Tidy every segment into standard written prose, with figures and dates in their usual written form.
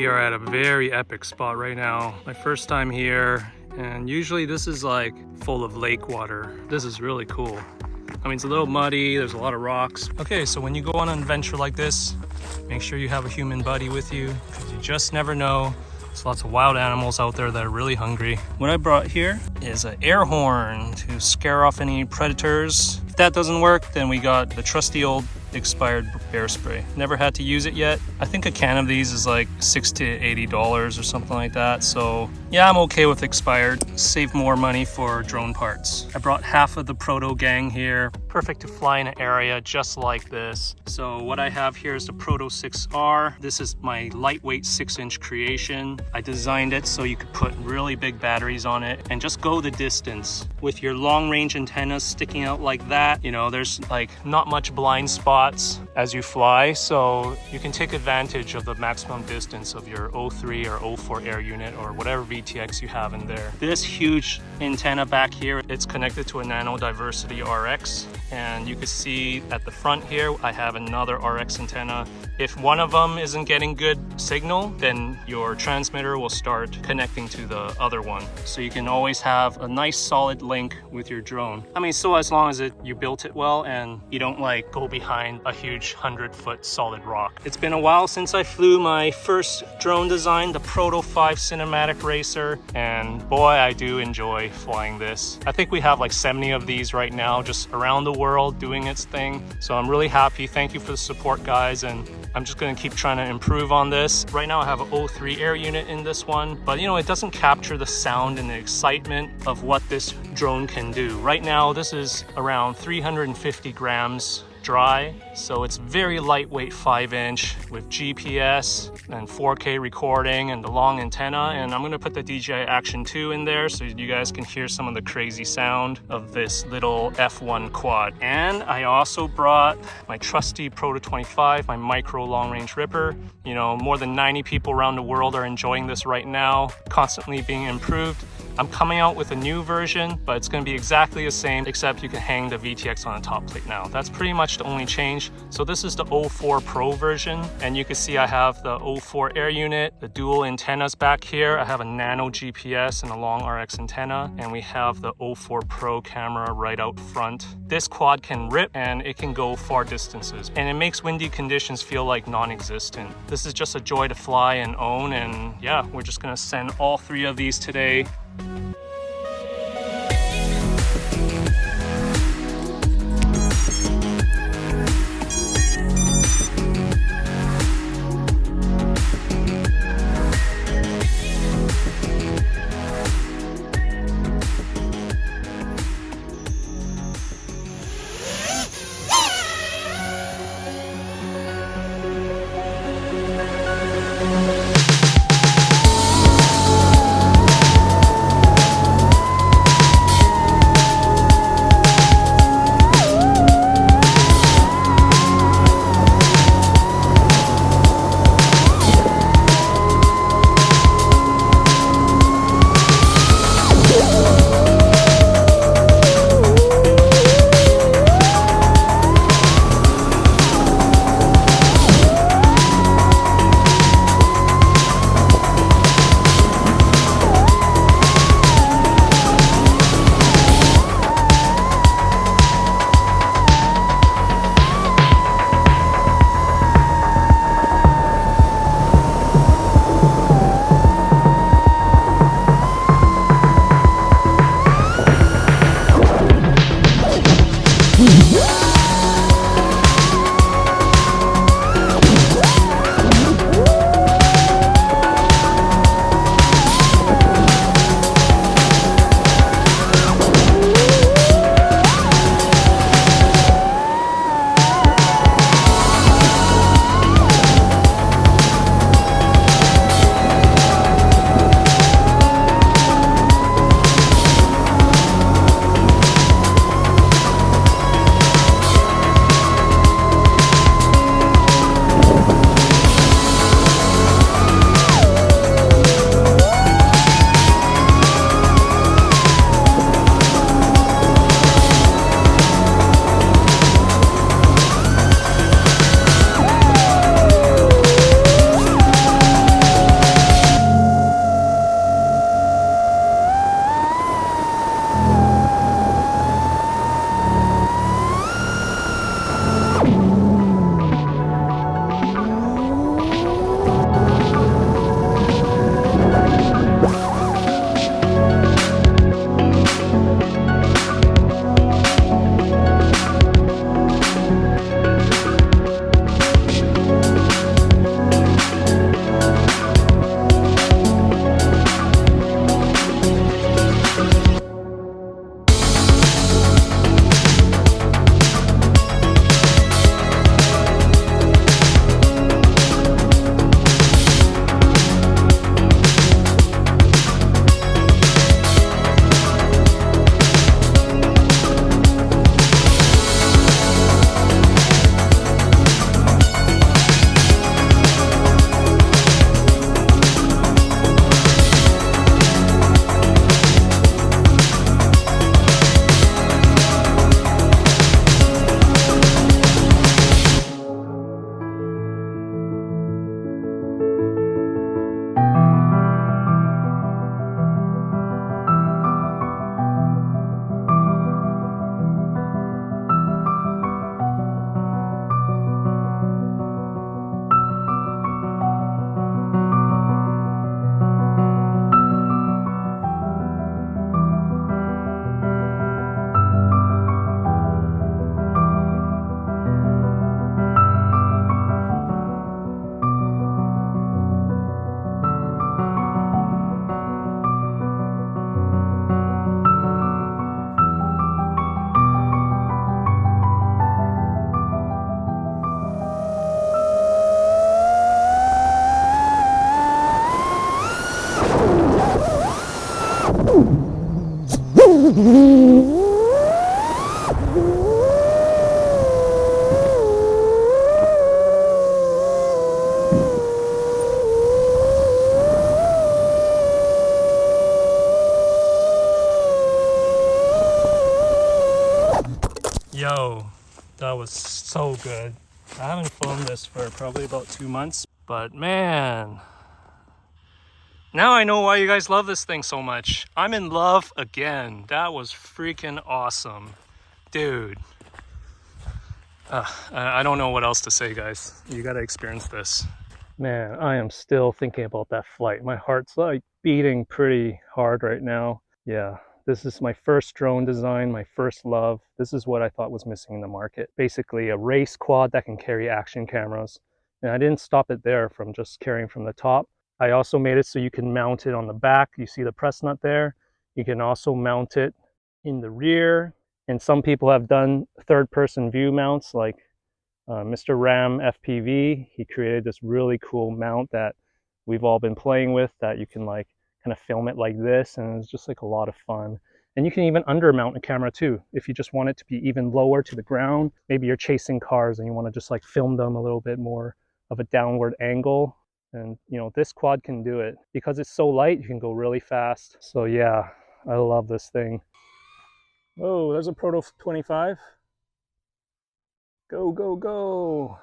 We are at a very epic spot right now. My first time here, and usually this is like full of lake water. This is really cool. I mean, it's a little muddy, there's a lot of rocks. Okay, so when you go on an adventure like this, make sure you have a human buddy with you, because you just never know. There's lots of wild animals out there that are really hungry. What I brought here is an air horn to scare off any predators. If that doesn't work, then we got the trusty old expired bear spray. Never had to use it yet. I think a can of these is like $60 to $80 or something like that. So yeah, I'm okay with expired. Save more money for drone parts. I brought half of the Proto gang here. Perfect to fly in an area just like this. So what I have here is the Proto6R. This is my lightweight 6-inch creation. I designed it so you could put really big batteries on it and just go the distance. With your long range antennas sticking out like that, you know, there's like not much blind spots as you fly, so you can take advantage of the maximum distance of your 03 or 04 air unit or whatever VTX you have in there. This huge antenna back here, it's connected to a nano diversity RX, and you can see at the front here I have another RX antenna. If one of them isn't getting good signal, then your transmitter will start connecting to the other one, so you can always have a nice solid link with your drone. I mean, so as long as you built it well and you don't like go behind a huge 100-foot solid rock. It's been a while since I flew my first drone design, the Proto5 cinematic racer, and boy, I do enjoy flying this. I think we have like 70 of these right now just around the world doing its thing, so I'm really happy. Thank you for the support, guys, and I'm just going to keep trying to improve on this. Right now I have an 03 air unit in this one, but you know, it doesn't capture the sound and the excitement of what this drone can do. Right now this is around 350 grams dry, so it's very lightweight 5-inch with GPS and 4K recording and the long antenna, and I'm going to put the DJI Action 2 in there so you guys can hear some of the crazy sound of this little F1 quad. And I also brought my trusty Proto25, my micro long-range ripper. You know, more than 90 people around the world are enjoying this right now, constantly being improved. I'm coming out with a new version, but it's going to be exactly the same, except you can hang the VTX on the top plate now. That's pretty much the only change. So this is the 04 Pro version, and you can see I have the 04 air unit, the dual antennas back here. I have a nano GPS and a long RX antenna, and we have the 04 Pro camera right out front. This quad can rip and it can go far distances, and it makes windy conditions feel like non-existent. This is just a joy to fly and own, and yeah, we're just gonna send all 3 of these today. Yo, that was so good. I haven't filmed this for probably about 2 months, but man, now I know why you guys love this thing so much. I'm in love again. That was freaking awesome. Dude. I don't know what else to say, guys. You gotta experience this. Man, I am still thinking about that flight. My heart's like beating pretty hard right now. Yeah, this is my first drone design, my first love. This is what I thought was missing in the market. Basically a race quad that can carry action cameras. And I didn't stop it there from just carrying from the top. I also made it so you can mount it on the back. You see the press nut there. You can also mount it in the rear. And some people have done third-person view mounts, like Mr. Ram FPV. He created this really cool mount that we've all been playing with, that you can like kind of film it like this, and it's just like a lot of fun. And you can even undermount a camera too, if you just want it to be even lower to the ground. Maybe you're chasing cars and you want to just like film them a little bit more of a downward angle. And you know, this quad can do it. Because it's so light, you can go really fast. So yeah, I love this thing. Oh, there's a Proto25. Go, go, go.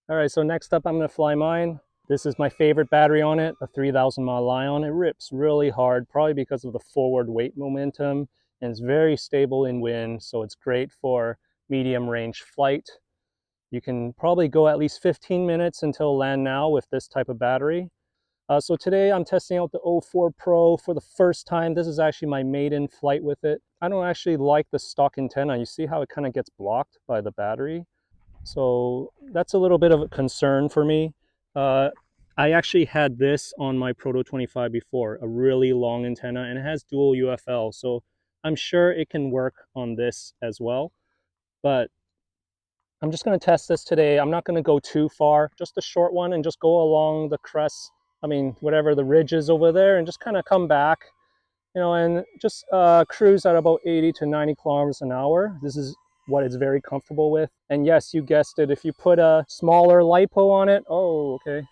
All right, so next up I'm gonna fly mine. This is my favorite battery on it, a 3000 mile Lion. It rips really hard, probably because of the forward weight momentum, and it's very stable in wind, so it's great for medium range flight. You can probably go at least 15 minutes until land now with this type of battery. So today I'm testing out the 04 Pro for the first time. This is actually my maiden flight with it. I don't actually like the stock antenna. You see how it kind of gets blocked by the battery? So that's a little bit of a concern for me. I actually had this on my Proto25 before, a really long antenna, and it has dual UFL. So I'm sure it can work on this as well. But I'm just going to test this today. I'm not going to go too far, just a short one, and just go along the crest. I mean, whatever the ridge is over there, and just kind of come back, you know, and just cruise at about 80 to 90 kilometers an hour. This is what it's very comfortable with. And yes, you guessed it, if you put a smaller Lipo on it, oh, okay.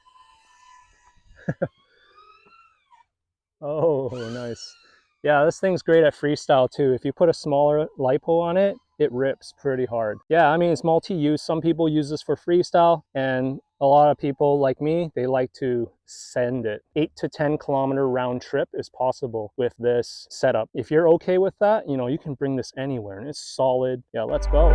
Oh, nice. Yeah, this thing's great at freestyle too. If you put a smaller Lipo on it, it rips pretty hard. Yeah, I mean, it's multi-use. Some people use this for freestyle, and a lot of people like me, they like to send it. 8 to 10 kilometer round trip is possible with this setup. If you're okay with that, you know, you can bring this anywhere and it's solid. Yeah, let's go.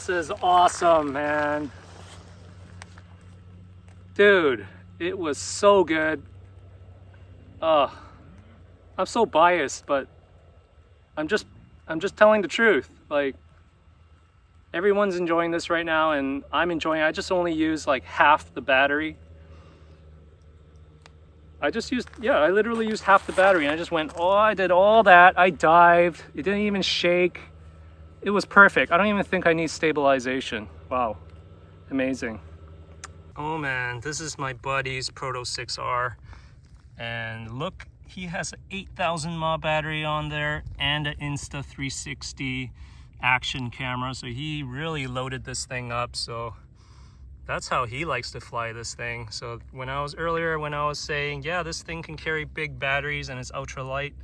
This is awesome, man. Dude, it was so good. I'm so biased, but I'm just telling the truth. Like, everyone's enjoying this right now, and I'm enjoying it. I just only used like half the battery. I literally used half the battery, and I just went, oh, I did all that. I dived. It didn't even shake. It was perfect. I don't even think I need stabilization. Wow, amazing. Oh man, this is my buddy's Proto6R, and look, he has an 8,000 mAh battery on there and an Insta360 action camera, so he really loaded this thing up. So that's how he likes to fly this thing. So when I was saying, yeah, this thing can carry big batteries and it's ultralight,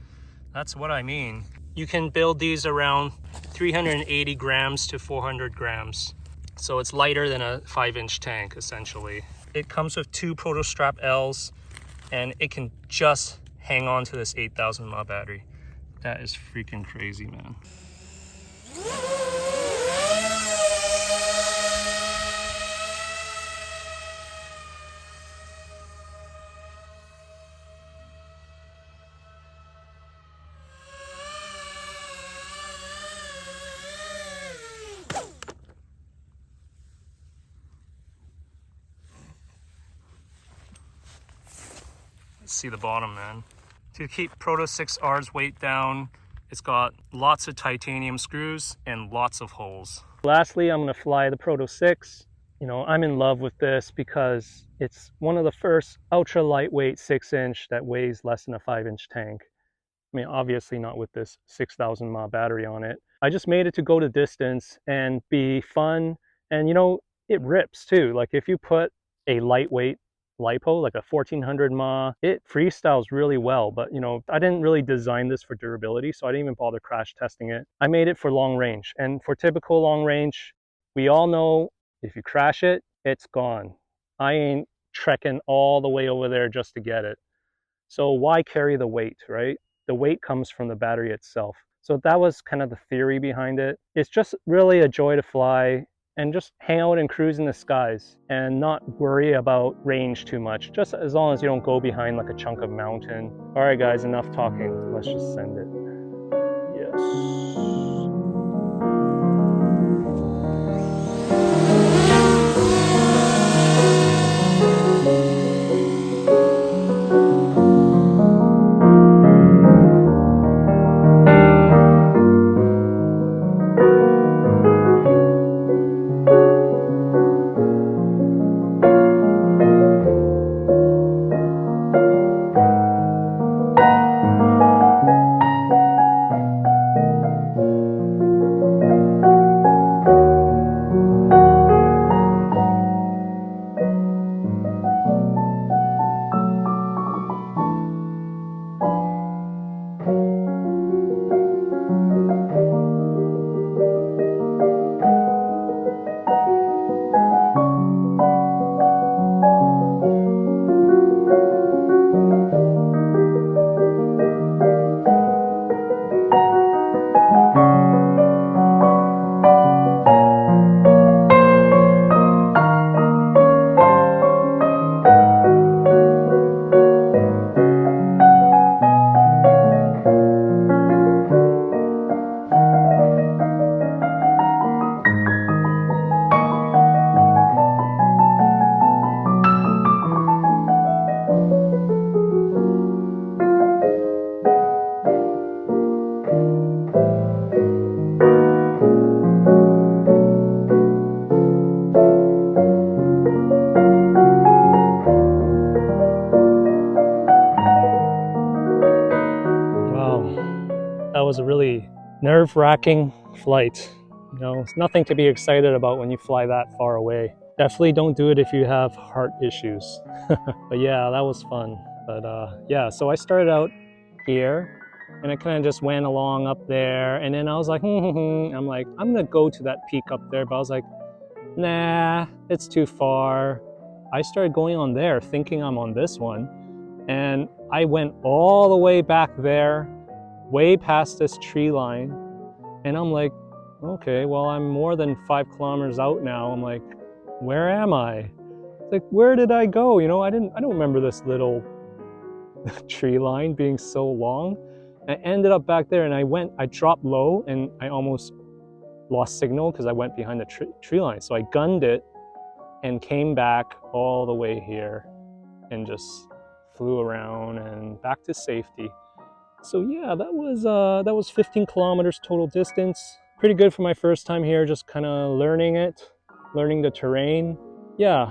that's what I mean. You can build these around 380 grams to 400 grams. So it's lighter than a 5-inch tank, essentially. It comes with 2 Proto Strap Ls, and it can just hang on to this 8,000 mAh battery. That is freaking crazy, man. See the bottom, man. To keep Proto6R's weight down, it's got lots of titanium screws and lots of holes. Lastly, I'm gonna fly the Proto6. You know, I'm in love with this because it's one of the first ultra lightweight 6-inch that weighs less than a 5-inch tank. I mean, obviously not with this 6,000 mAh battery on it. I just made it to go the distance and be fun. And you know, it rips too. Like if you put a lightweight Lipo, like a 1400 mAh, it freestyles really well. But you know, I didn't really design this for durability, so I didn't even bother crash testing it. I made it for long range. And for typical long range, we all know if you crash it, it's gone. I ain't trekking all the way over there just to get it. So why carry the weight, right? The weight comes from the battery itself. So that was kind of the theory behind it. It's just really a joy to fly and just hang out and cruise in the skies and not worry about range too much, just as long as you don't go behind like a chunk of mountain. All right, guys, enough talking. Let's just send it. Yes. That was a really nerve-wracking flight. You know, it's nothing to be excited about when you fly that far away. Definitely don't do it if you have heart issues. But yeah, that was fun. But yeah, so I started out here and I kind of just went along up there, and then I was like, I'm like, I'm gonna go to that peak up there, but I was like, nah, it's too far. I started going on there thinking I'm on this one, and I went all the way back there, way past this tree line, and I'm like, Okay, well, I'm more than 5 kilometers out now. I'm like, where am I? It's like, where did I go? You know, I don't remember this little tree line being so long. I ended up back there and I dropped low and I almost lost signal because I went behind the tree line. So I gunned it and came back all the way here and just flew around and back to safety. So yeah, that was 15 kilometers total distance. Pretty good for my first time here, just kind of learning the terrain. Yeah,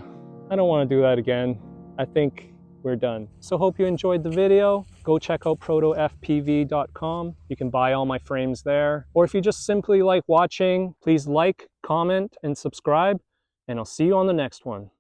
I don't want to do that again. I think we're done. So hope you enjoyed the video. Go check out ProtoFPV.com. You can buy all my frames there. Or if you just simply like watching, please like, comment, and subscribe, and I'll see you on the next one.